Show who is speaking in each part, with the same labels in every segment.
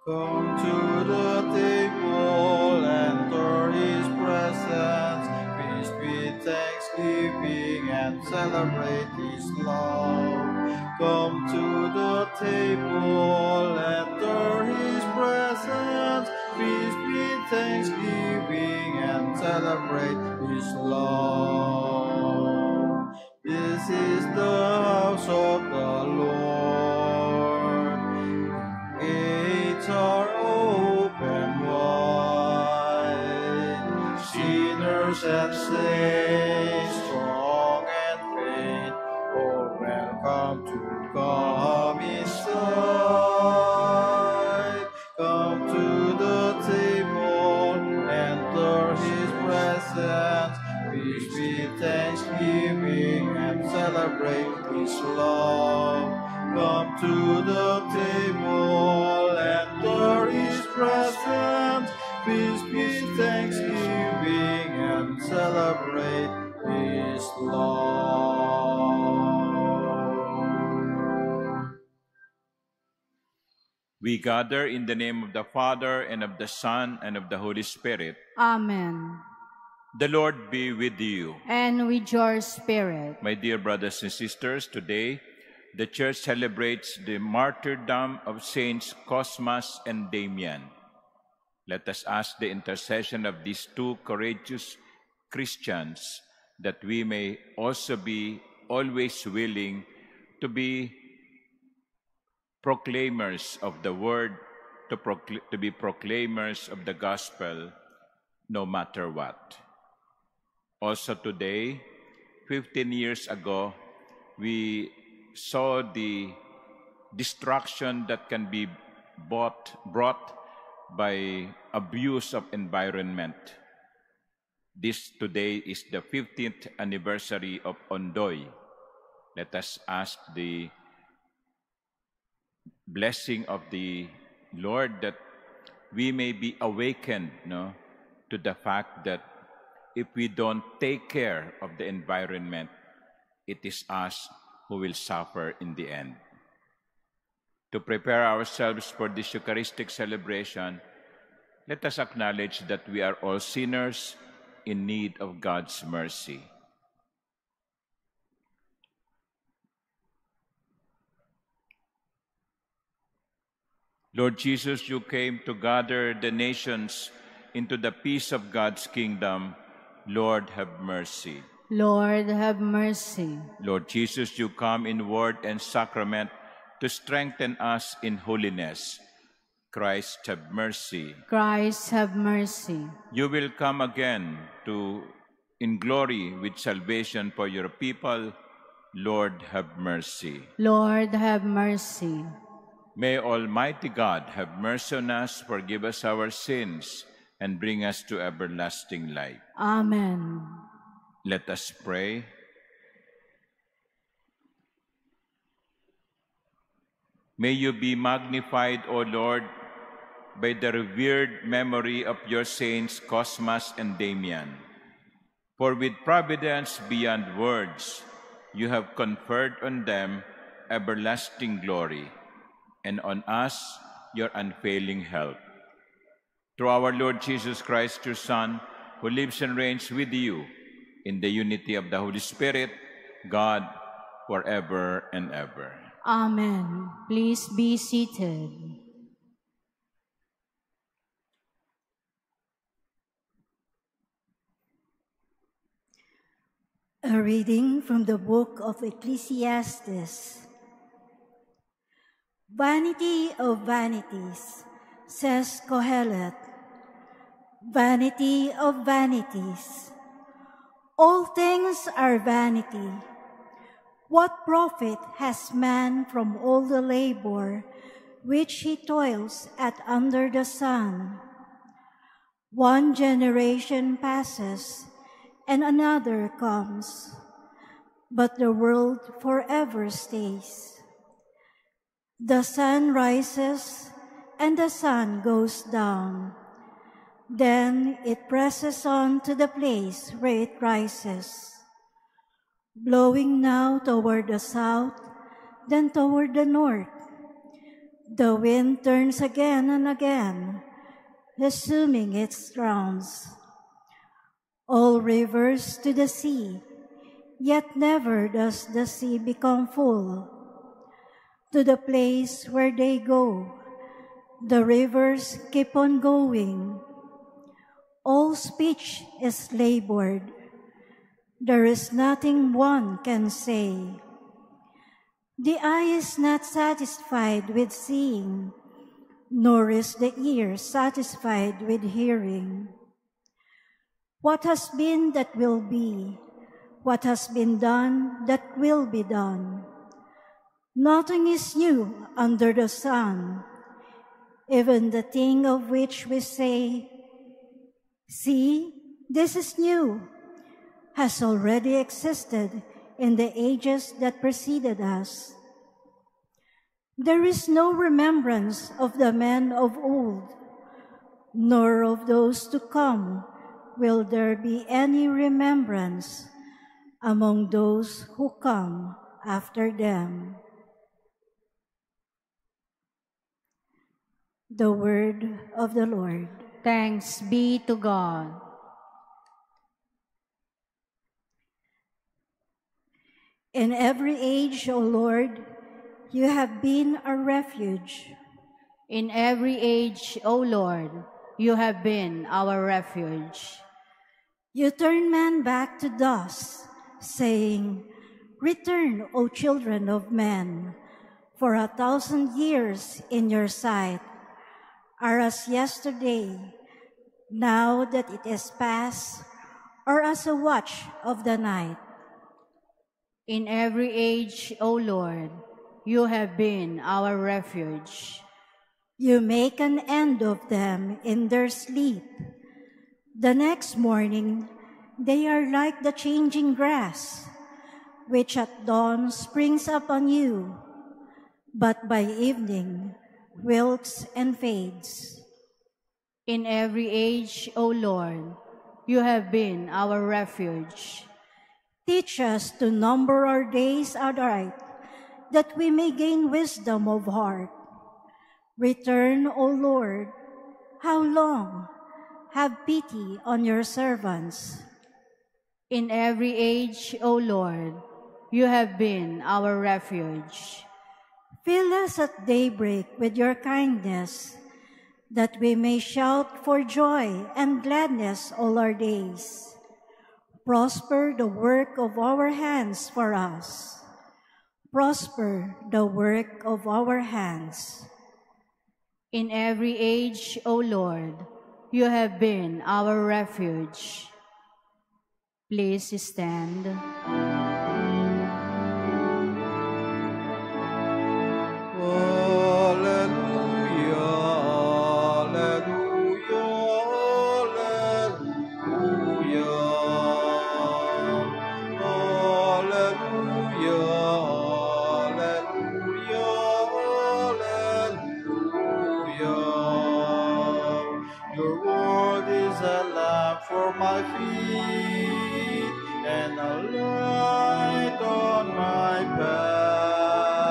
Speaker 1: Come to the table, enter his presence, feast with thanksgiving and celebrate his love. Come to the table, enter his presence, feast with thanksgiving and celebrate his love. This is the house of the Lord. Gates are open wide. Sinners and saints, strong and faint, all welcome to come inside. Come to the table, enter his presence, feast with thanksgiving and celebrate his love. Come to the table, enter his presence, feast with thanksgiving and celebrate his love.
Speaker 2: We gather in the name of the Father, and of the Son, and of the Holy Spirit.
Speaker 3: Amen.
Speaker 2: The Lord be with you.
Speaker 3: And with your spirit.
Speaker 2: My dear brothers and sisters, today the Church celebrates the martyrdom of Saints Cosmas and Damian. Let us ask the intercession of these two courageous Christians that we may also be always willing to be proclaimers of the word, to be proclaimers of the gospel, no matter what. Also today, 15 years ago, we saw the destruction that can be brought by abuse of environment. This today is the 15th anniversary of Ondoy. Let us ask the blessing of the Lord that we may be awakened to the fact that if we don't take care of the environment, it is us who will suffer in the end. To prepare ourselves for this Eucharistic celebration, let us acknowledge that we are all sinners in need of God's mercy. Lord Jesus, you came to gather the nations into the peace of God's kingdom. Lord, have mercy.
Speaker 3: Lord, have mercy.
Speaker 2: Lord Jesus, you come in word and sacrament to strengthen us in holiness. Christ, have mercy.
Speaker 3: Christ, have mercy.
Speaker 2: You will come again in glory with salvation for your people. Lord, have mercy.
Speaker 3: Lord, have mercy.
Speaker 2: May Almighty God have mercy on us, forgive us our sins, and bring us to everlasting life.
Speaker 3: Amen.
Speaker 2: Let us pray. May you be magnified, O Lord, by the revered memory of your saints Cosmas and Damian. For with providence beyond words, you have conferred on them everlasting glory, and on us your unfailing help. Through our Lord Jesus Christ, your Son, who lives and reigns with you in the unity of the Holy Spirit, God, forever and ever.
Speaker 3: Amen. Please be seated.
Speaker 4: A reading from the book of Ecclesiastes. Vanity of vanities, says Kohelet. Vanity of vanities. All things are vanity. What profit has man from all the labor which he toils at under the sun? One generation passes, and another comes, but the world forever stays. The sun rises, and the sun goes down. Then it presses on to the place where it rises, blowing now toward the south, then toward the north. The wind turns again and again, resuming its rounds. All rivers to the sea, yet never does the sea become full. To the place where they go, the rivers keep on going. All speech is labored. There is nothing one can say. The eye is not satisfied with seeing, nor is the ear satisfied with hearing. What has been that will be, what has been done that will be done. Nothing is new under the sun. Even the thing of which we say, "See, this is new," has already existed in the ages that preceded us. There is no remembrance of the men of old, nor of those to come will there be any remembrance among those who come after them. The word of the Lord.
Speaker 3: Thanks be to God.
Speaker 4: In every age, O Lord, you have been a refuge.
Speaker 3: In every age, O Lord, you have been our refuge.
Speaker 4: You turn man back to dust, saying, "Return, O children of men, for 1,000 years in your sight are as yesterday, now that it is past, or as a watch of the night."
Speaker 3: In every age, O Lord, you have been our refuge.
Speaker 4: You make an end of them in their sleep. The next morning, they are like the changing grass, which at dawn springs up anew, but by evening wilts and fades.
Speaker 3: In every age, O Lord, you have been our refuge.
Speaker 4: Teach us to number our days aright, that we may gain wisdom of heart. Return, O Lord. How long? Have pity on your servants.
Speaker 3: In every age, O Lord, you have been our refuge.
Speaker 4: Fill us at daybreak with your kindness, that we may shout for joy and gladness all our days. Prosper the work of our hands for us. Prosper the work of our hands.
Speaker 3: In every age, O Lord, you have been our refuge. Please stand.
Speaker 1: Your word is a lamp for my feet and a light on my path.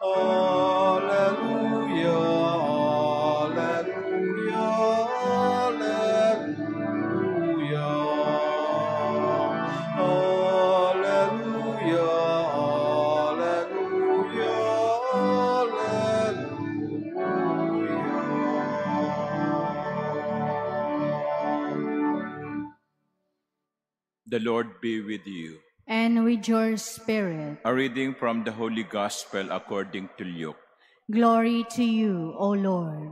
Speaker 1: Alleluia, alleluia, alleluia. Alleluia, alleluia, alleluia.
Speaker 2: The Lord be with you.
Speaker 3: And with your spirit.
Speaker 2: A reading from the Holy Gospel according to Luke.
Speaker 3: Glory to you, O Lord.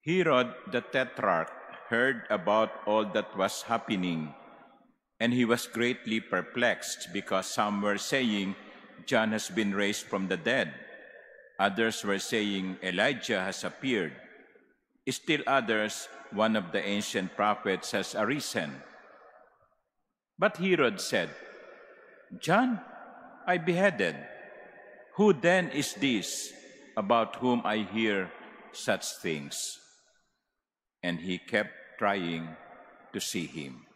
Speaker 2: Herod the Tetrarch heard about all that was happening, and he was greatly perplexed, because some were saying, "John has been raised from the dead." Others were saying, "Elijah has appeared." Still others, "One of the ancient prophets has arisen." But Herod said, "John I beheaded. Who then is this about whom I hear such things?" And he kept trying to see him.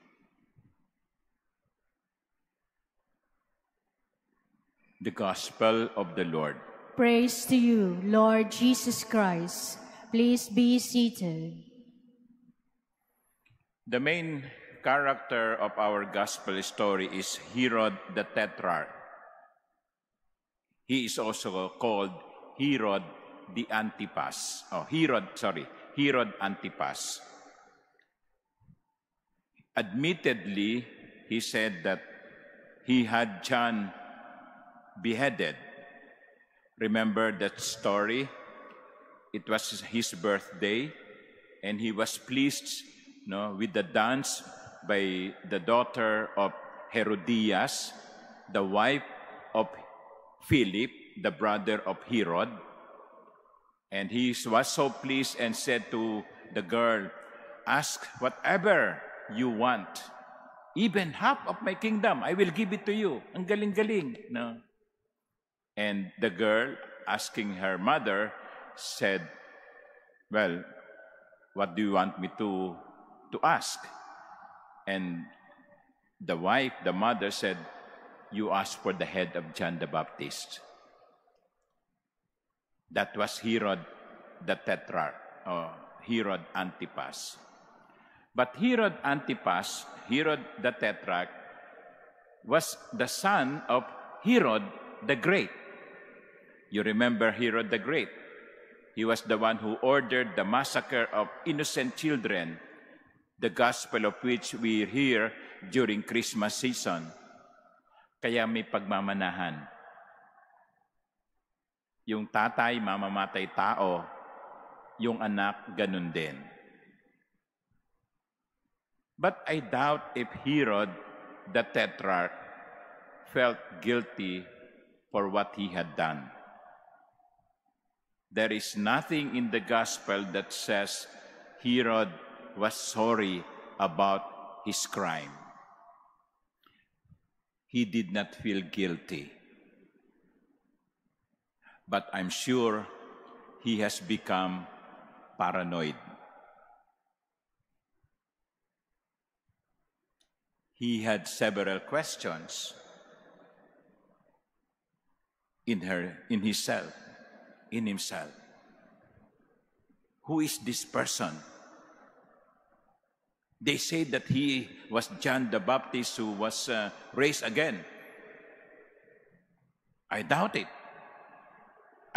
Speaker 2: The Gospel of the Lord.
Speaker 3: Praise to you, Lord Jesus Christ. Please be seated.
Speaker 2: The main character of our gospel story is Herod the Tetrarch. He is also called Herod the Antipas. Herod Antipas. Admittedly, he said that he had John beheaded. Remember that story? It was his birthday, and he was pleased with the dance by the daughter of Herodias, the wife of Philip, the brother of Herod. And he was so pleased and said to the girl, "Ask whatever you want. Even half of my kingdom, I will give it to you." Ang galing-galing. No? And the girl, asking her mother, said, "Well, what do you want me to ask?" And the wife, the mother, said, "You ask for the head of John the Baptist." That was Herod the Tetrarch, or Herod Antipas. But Herod Antipas, Herod the Tetrarch, was the son of Herod the Great. You remember Herod the Great? He was the one who ordered the massacre of innocent children, the gospel of which we hear during Christmas season. Kaya may pagmamanahan. Yung tatay, mamamatay tao. Yung anak, ganun din. But I doubt if Herod the Tetrarch felt guilty for what he had done. There is nothing in the gospel that says Herod was sorry about his crime. He did not feel guilty. But I'm sure he has become paranoid. He had several questions in himself. Who is this person? They say that he was John the Baptist who was raised again. I doubt it.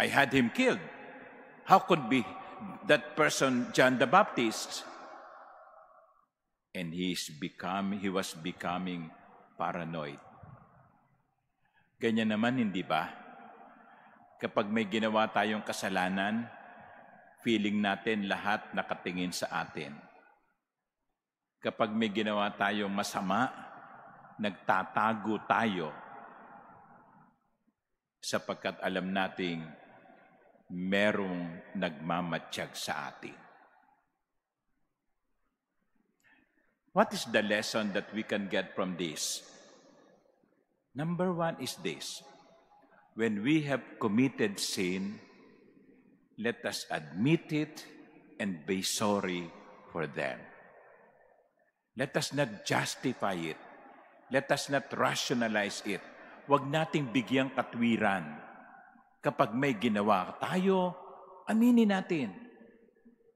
Speaker 2: I had him killed. How could be that person John the Baptist? And he was becoming paranoid. Ganyan naman, hindi ba? Kapag may ginawa tayong kasalanan, feeling natin lahat nakatingin sa atin. Kapag may ginawa tayong masama, nagtatago tayo sapagkat alam nating merong nagmamatsyag sa atin. What is the lesson that we can get from this? Number one is this. When we have committed sin, let us admit it and be sorry for them. Let us not justify it. Let us not rationalize it. Huwag nating bigyang katwiran. Kapag may ginawa tayo, aminin natin.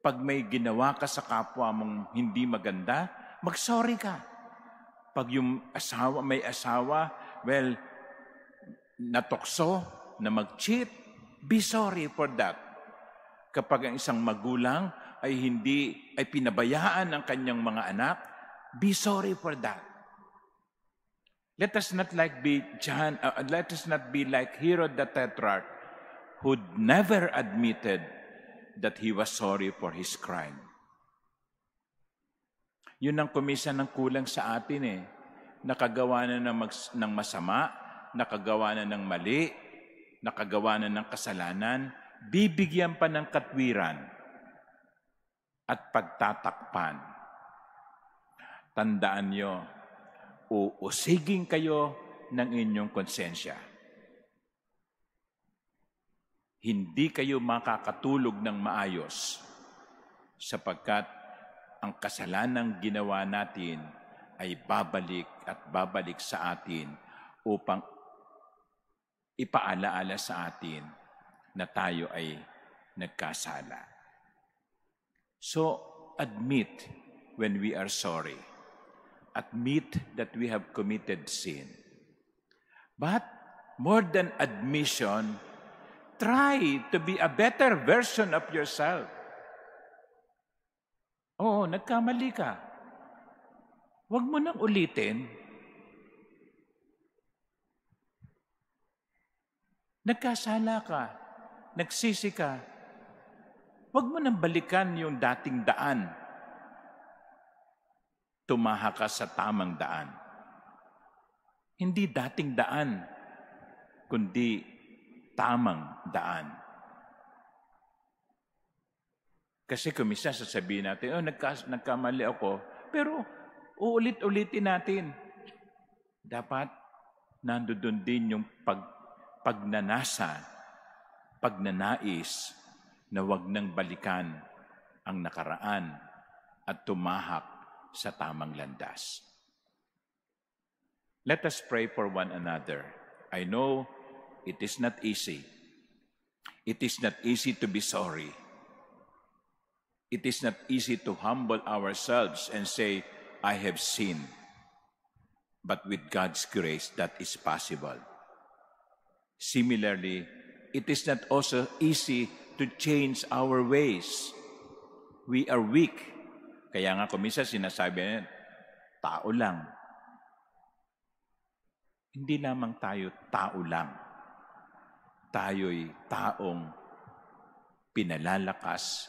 Speaker 2: Pag may ginawa ka sa kapwa mong hindi maganda, mag-sorry ka. Pag yung may asawa, natokso, na mag-cheat, be sorry for that. Kapag ang isang magulang ay pinabayaan ang kanyang mga anak, be sorry for that. Let us not be like Herod the Tetrarch, who never admitted that he was sorry for his crime. Yun ang kumisan ng kulang sa atin Nakagawa na ng masama, nakagawa na ng mali, nakagawa na ng kasalanan, bibigyan pa ng katwiran at pagtatakpan. Tandaan nyo, uusigin kayo ng inyong konsensya. Hindi kayo makakatulog ng maayos sapagkat ang kasalanang ginawa natin ay babalik at babalik sa atin upang ipaalaala sa atin na tayo ay nagkasala. So, admit when we are sorry. Admit that we have committed sin. But more than admission, try to be a better version of yourself. Oo, nagkamali ka. Huwag mo nang ulitin. Nagkasala ka. Nagsisi ka. Huwag mo nang balikan yung dating daan. Tumaha ka sa tamang daan. Hindi dating daan, kundi tamang daan. Kasi kumisa sasabihin natin, nagkamali ako, pero uulit-ulitin natin. Dapat nandoon din yung pagnanais na wag nang balikan ang nakaraan at tumahak sa tamang landas. Let us pray for one another. I know it is not easy. It is not easy to be sorry. It is not easy to humble ourselves and say, I have sinned. But with God's grace, that is possible. Similarly, it is not also easy to change our ways. We are weak. Kaya nga kumisa sinasabi niya, tao lang. Hindi lamang tayo tao lang. Tayo'y taong pinalalakas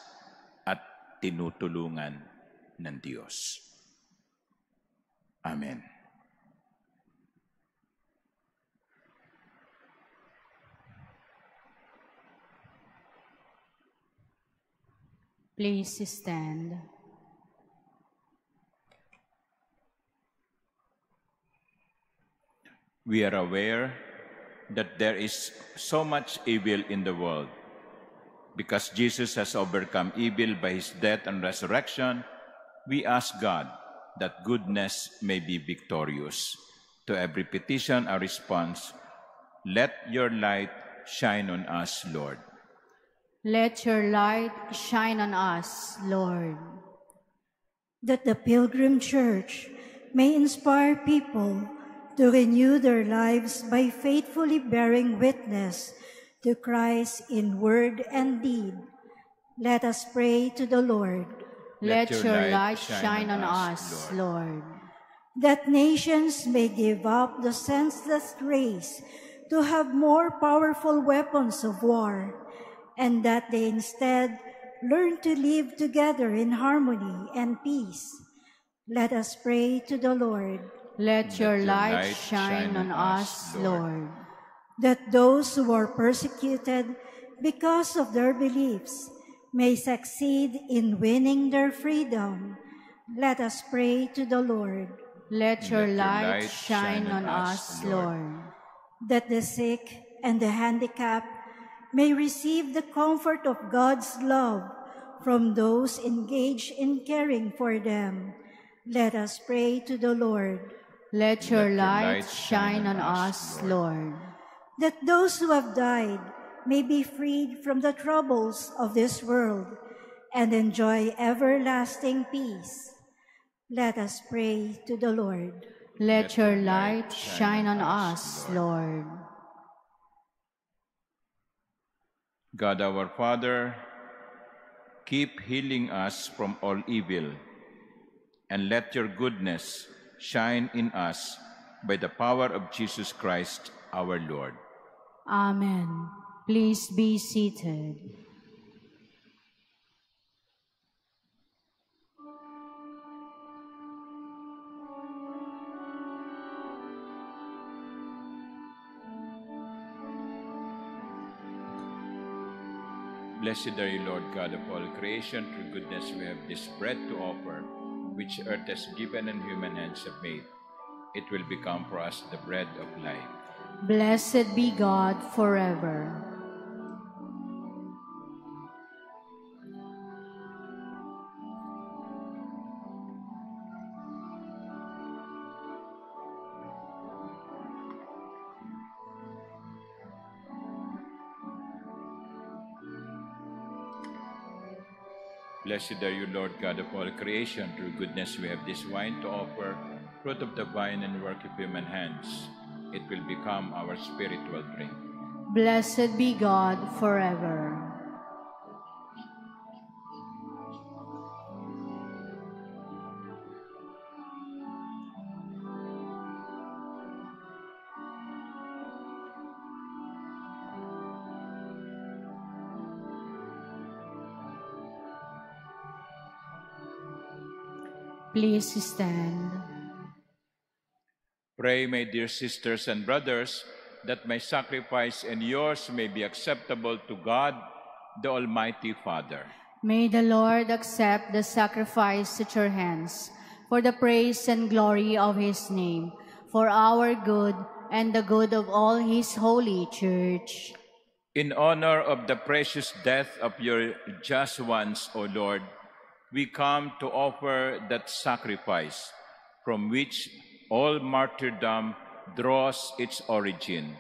Speaker 2: at tinutulungan ng Diyos. Amen.
Speaker 3: Please stand.
Speaker 2: We are aware that there is so much evil in the world. Because Jesus has overcome evil by his death and resurrection, we ask God that goodness may be victorious. To every petition, our response, let your light shine on us, Lord.
Speaker 3: Let your light shine on us, Lord.
Speaker 4: That the Pilgrim Church may inspire people to renew their lives by faithfully bearing witness to Christ in word and deed. Let us pray to the Lord.
Speaker 3: Let your light shine on us, Lord.
Speaker 4: That nations may give up the senseless race to have more powerful weapons of war, and that they instead learn to live together in harmony and peace. Let us pray to the Lord.
Speaker 3: Let your light shine on us, Lord.
Speaker 4: That those who are persecuted because of their beliefs may succeed in winning their freedom. Let us pray to the Lord.
Speaker 3: Let your light shine on us, Lord.
Speaker 4: That the sick and the handicapped may receive the comfort of God's love from those engaged in caring for them. Let us pray to the Lord.
Speaker 3: Let your light shine on us, Lord.
Speaker 4: That those who have died may be freed from the troubles of this world and enjoy everlasting peace. Let us pray to the Lord.
Speaker 3: Let your light shine on us, Lord.
Speaker 2: God our Father, keep healing us from all evil, and let your goodness shine in us by the power of Jesus Christ our Lord.
Speaker 3: Amen. Please be seated.
Speaker 2: Blessed are you, Lord God of all creation. Through goodness we have this bread to offer, which earth has given and human hands have made. It will become for us the bread of life.
Speaker 3: Blessed be God forever.
Speaker 2: Blessed are you, Lord God of all creation. Through goodness we have this wine to offer, fruit of the vine and work of human hands. It will become our spiritual drink.
Speaker 3: Blessed be God forever. Please stand.
Speaker 2: Pray, my dear sisters and brothers, that my sacrifice and yours may be acceptable to God, the Almighty Father.
Speaker 3: May the Lord accept the sacrifice at your hands for the praise and glory of his name, for our good and the good of all his holy church.
Speaker 2: In honor of the precious death of your just ones, O Lord, we come to offer that sacrifice from which all martyrdom draws its origin,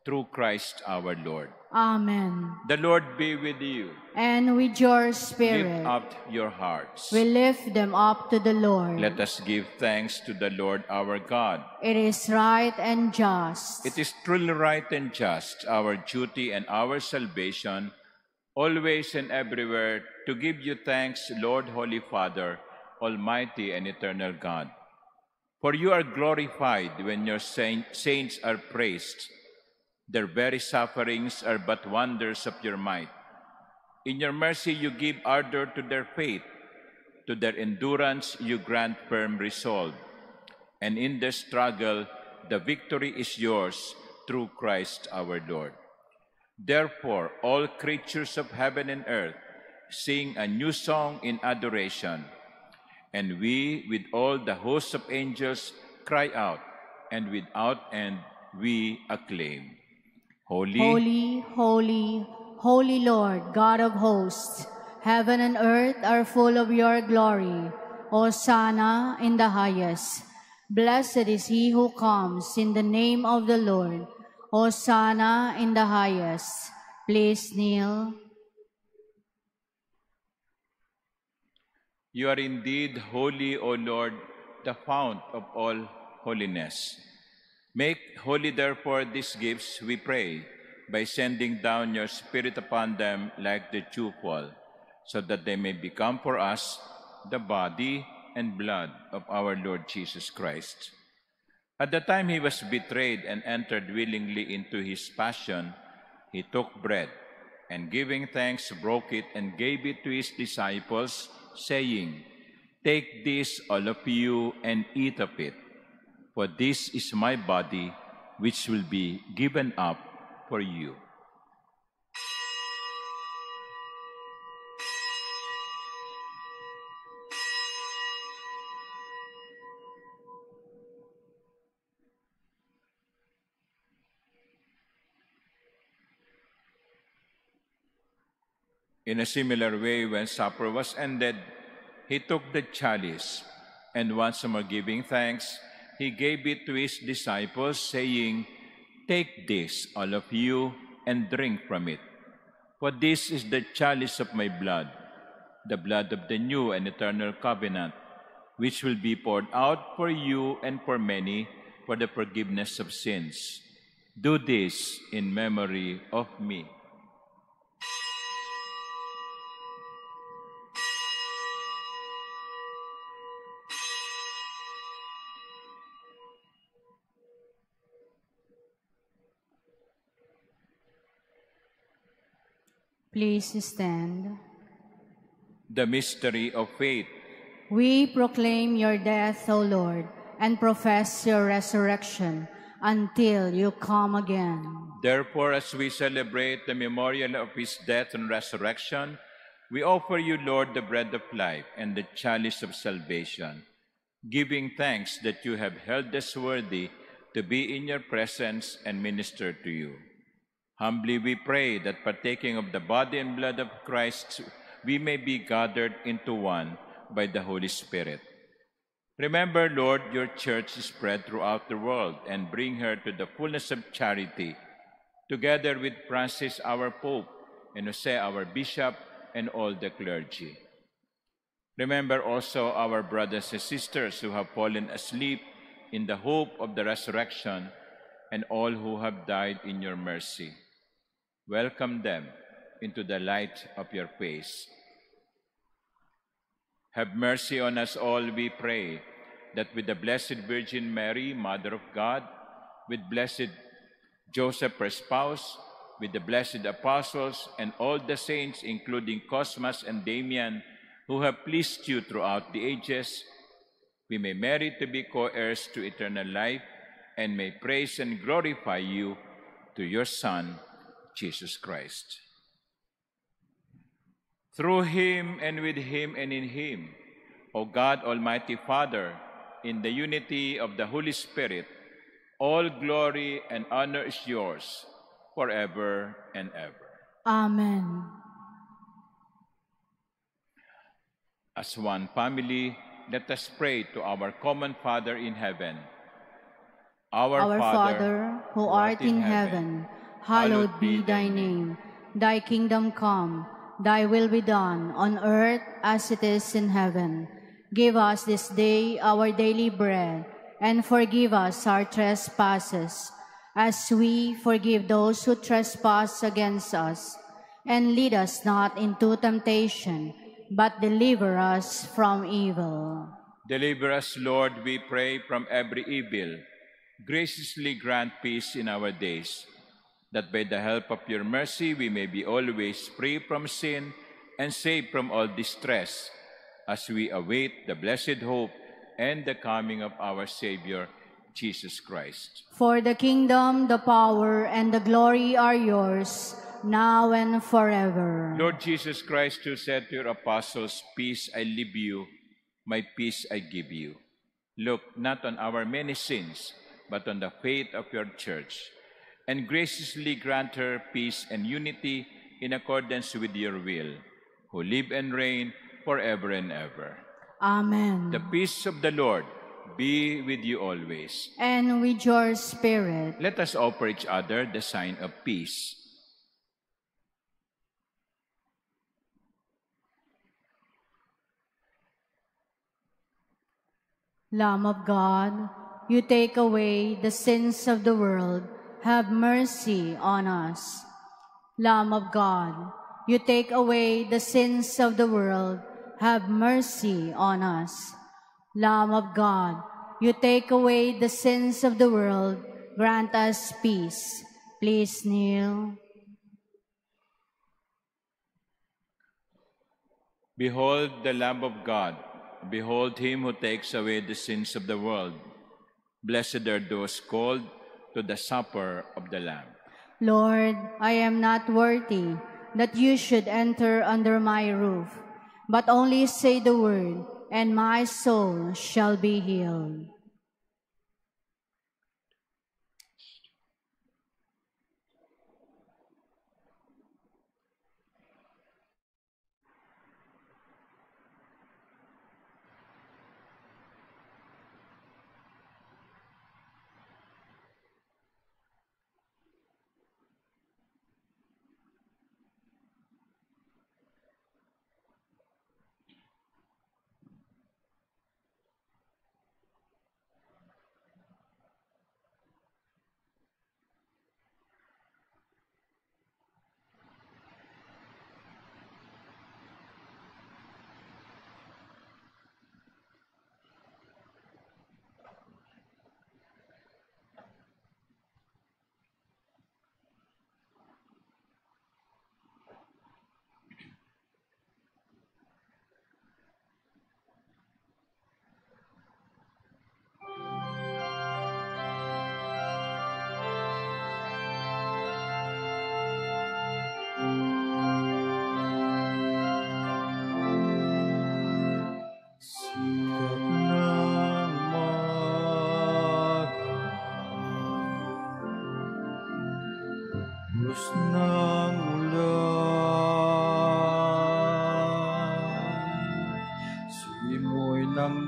Speaker 2: through Christ our Lord.
Speaker 3: Amen.
Speaker 2: The Lord be with you.
Speaker 3: And with your spirit.
Speaker 2: Lift up your hearts.
Speaker 3: We lift them up to the Lord.
Speaker 2: Let us give thanks to the Lord our God.
Speaker 3: It is right and just.
Speaker 2: It is truly right and just, our duty and our salvation, always and everywhere, to give you thanks, Lord, Holy Father, Almighty and eternal God. For you are glorified when your saints are praised. Their very sufferings are but wonders of your might. In your mercy you give ardor to their faith. To their endurance you grant firm resolve. And in their struggle the victory is yours through Christ our Lord. Therefore all creatures of heaven and earth sing a new song in adoration. And we, with all the hosts of angels, cry out, and without end we acclaim. Holy,
Speaker 3: holy, holy, holy Lord, God of hosts, heaven and earth are full of your glory. Hosanna in the highest. Blessed is he who comes in the name of the Lord. Hosanna in the highest. Please kneel.
Speaker 2: You are indeed holy, O Lord, the fount of all holiness. Make holy, therefore, these gifts, we pray, by sending down your Spirit upon them like the dewfall, so that they may become for us the body and blood of our Lord Jesus Christ. At the time he was betrayed and entered willingly into his passion, he took bread, and giving thanks, broke it and gave it to his disciples, saying, "Take this, all of you, and eat of it, for this is my body, which will be given up for you." In a similar way, when supper was ended, he took the chalice, and once more giving thanks, he gave it to his disciples, saying, "Take this, all of you, and drink from it. For this is the chalice of my blood, the blood of the new and eternal covenant, which will be poured out for you and for many for the forgiveness of sins. Do this in memory of me."
Speaker 3: Please stand.
Speaker 2: The mystery of faith.
Speaker 3: We proclaim your death, O Lord, and profess your resurrection until you come again.
Speaker 2: Therefore, as we celebrate the memorial of his death and resurrection, we offer you, Lord, the bread of life and the chalice of salvation, giving thanks that you have held us worthy to be in your presence and minister to you. Humbly we pray that partaking of the body and blood of Christ, we may be gathered into one by the Holy Spirit. Remember, Lord, your church is spread throughout the world, and bring her to the fullness of charity, together with Francis, our Pope, and Jose, our Bishop, and all the clergy. Remember also our brothers and sisters who have fallen asleep in the hope of the resurrection, and all who have died in your mercy. Welcome them into the light of your face. Have mercy on us all, we pray, that with the Blessed Virgin Mary, Mother of God, with blessed Joseph, her spouse, with the blessed apostles and all the saints, including Cosmas and Damian, who have pleased you throughout the ages, we may merit to be co-heirs to eternal life and may praise and glorify you to your Son, Jesus Christ. Through him and with him and in him, O God, Almighty Father, in the unity of the Holy Spirit, all glory and honor is yours forever and ever.
Speaker 3: Amen.
Speaker 2: As one family, let us pray to our common Father in heaven.
Speaker 3: Our Father, who art in heaven, hallowed be thy name. Thy kingdom come, thy will be done on earth as it is in heaven. Give us this day our daily bread, and forgive us our trespasses, as we forgive those who trespass against us. And lead us not into temptation, but deliver us from evil.
Speaker 2: Deliver us, Lord, we pray, from every evil. Graciously grant peace in our days, that by the help of your mercy we may be always free from sin and safe from all distress, as we await the blessed hope and the coming of our Savior, Jesus Christ.
Speaker 3: For the kingdom, the power, and the glory are yours, now and forever.
Speaker 2: Lord Jesus Christ, who said to your apostles, "Peace I leave you, my peace I give you," look not on our many sins, but on the faith of your church, and graciously grant her peace and unity in accordance with your will, who live and reign forever and ever.
Speaker 3: Amen.
Speaker 2: The peace of the Lord be with you always.
Speaker 3: And with your spirit.
Speaker 2: Let us offer each other the sign of peace.
Speaker 3: Lamb of God, you take away the sins of the world, have mercy on us. Lamb of God, you take away the sins of the world, have mercy on us. Lamb of God, you take away the sins of the world, grant us peace. Please kneel.
Speaker 2: Behold the Lamb of God. Behold him who takes away the sins of the world. Blessed are those called to the supper of the Lamb.
Speaker 3: Lord, I am not worthy that you should enter under my roof, but only say the word, and my soul shall be healed.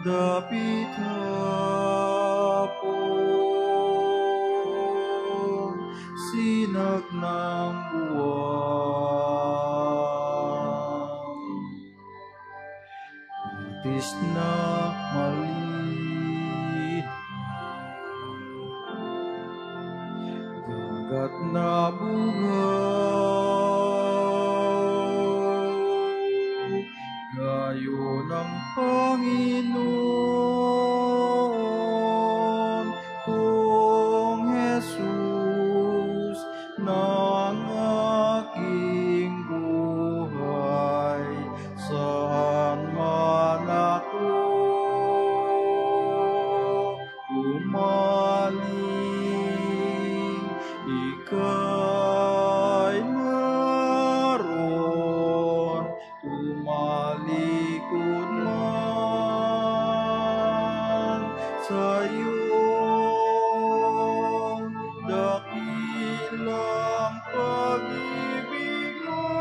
Speaker 1: Dapit hapon, sinag ng buwan. labis na mali. Dagat na buhay, gayo ng Panginoon, kung Jesus ng aking buhay, saan man ako umaling, ika'y naroon, tumalikod man sa'yo. Dakilang pag-ibig mo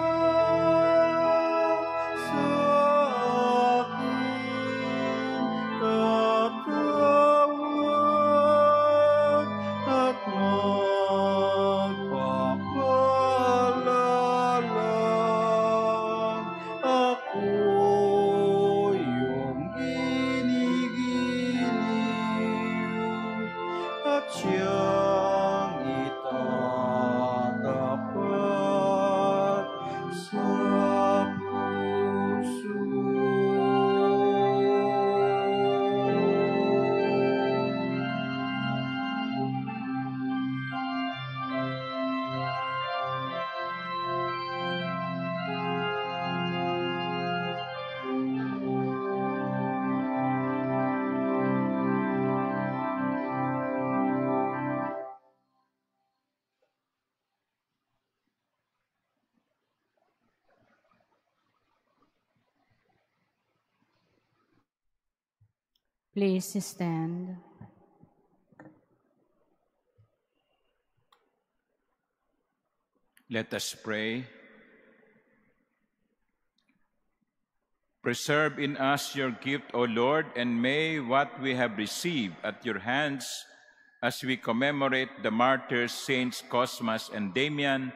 Speaker 1: sa akin, tatawag at magpapaalala. Ako iyong ginigiling at siyang itatapat sa puso.
Speaker 3: Please stand.
Speaker 2: Let us pray. Preserve in us your gift, O Lord, and may what we have received at your hands as we commemorate the martyrs Saints Cosmas and Damian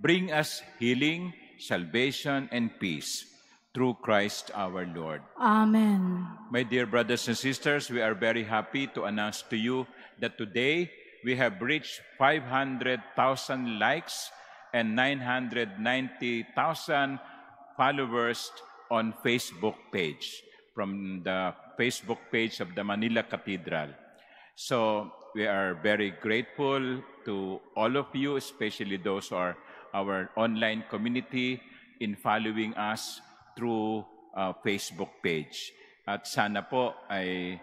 Speaker 2: bring us healing, salvation, and peace through Christ our Lord.
Speaker 3: Amen.
Speaker 2: My dear brothers and sisters, we are very happy to announce to you that today we have reached 500,000 likes and 990,000 followers on Facebook page, from the Facebook page of the Manila Cathedral. So we are very grateful to all of you, especially those who are our online community, in following us through Facebook page. At sana po ay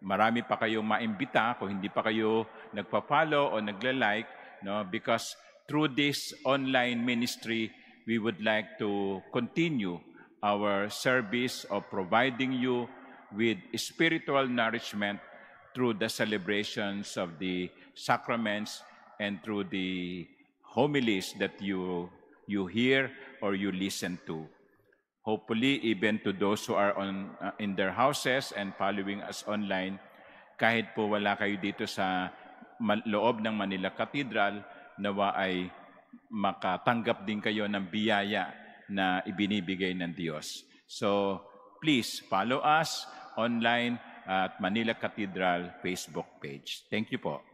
Speaker 2: marami pa kayong maimbita kung hindi pa kayo nagpa-follow o nagla-like, no? Because through this online ministry, we would like to continue our service of providing you with spiritual nourishment through the celebrations of the sacraments and through the homilies that you hear or you listen to. Hopefully, even to those who are in their houses and following us online, kahit po wala kayo dito sa loob ng Manila Cathedral, nawa ay makatanggap din kayo ng biyaya na ibinibigay ng Diyos. So, please follow us online at Manila Cathedral Facebook page. Thank you po.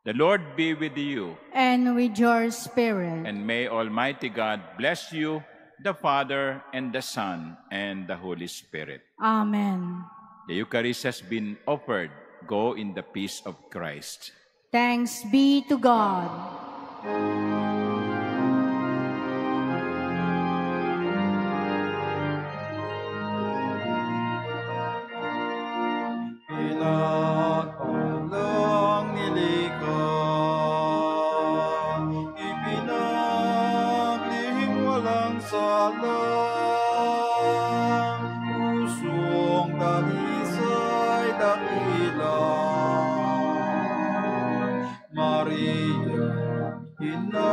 Speaker 2: The Lord be with you.
Speaker 3: And with your spirit.
Speaker 2: And may Almighty God bless you, the Father, and the Son, and the Holy Spirit.
Speaker 3: Amen.
Speaker 2: The Eucharist has been offered. Go in the peace of Christ.
Speaker 3: Thanks be to God.
Speaker 1: Pinagpalang nilikha, ipinaglihim walang sala, pusong dalisay dakila. Maria, ina